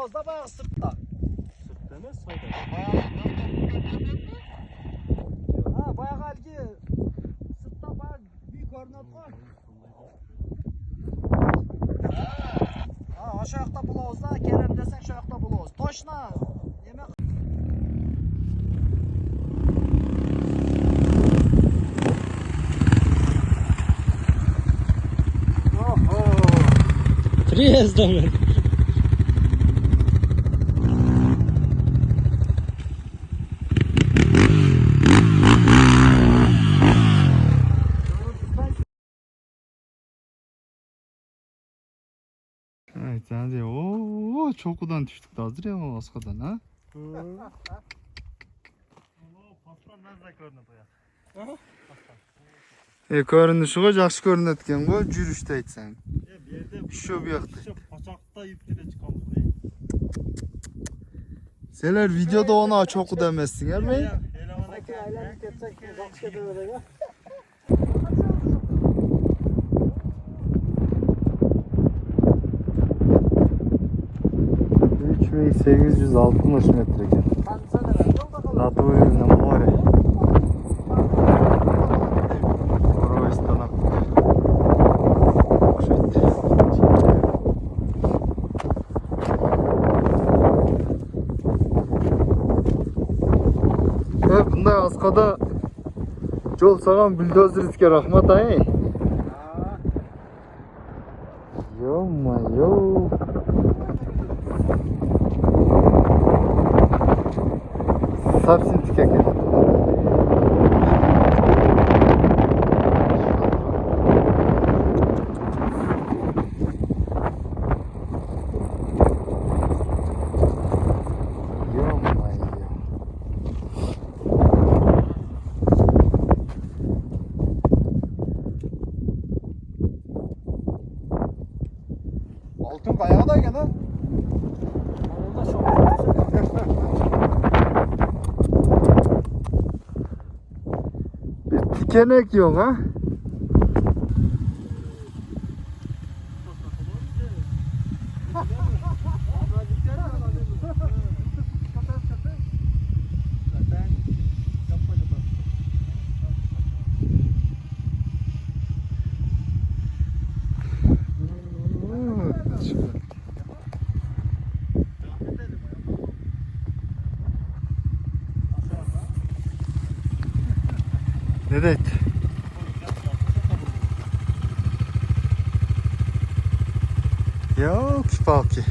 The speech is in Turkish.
Bulağızda bayağı sırtta. Sırt demez sayda. Ha bayağı halki sırtta bayağı büyük koordinat var. Ha aşağı ayakta bulağızda Kerem desen şu ayakta bulağız. Toşna. Yemek. Приездом. Evet hadi. Oo çok udan düştük de hazır ya Aska'dan ha. Görünüşüge жақсы көрүнөт экен го жүрүштө айтсаң. Şu buyakta. Paçakta yüklü de çıkalım. Seler videoda ona çok demezsin mi? Aylanıp geçecek. Başka böyle ya. 3860 metre ekan. Natı yüzünden more. Bunday Askada jol sagan buldozerizga rahmat ay. Yo-mayo. Совсем тикек edi. Altın bayağı da gene. Orada çok. Bir tikenek yok ha. Ne dedi? Yok, paki.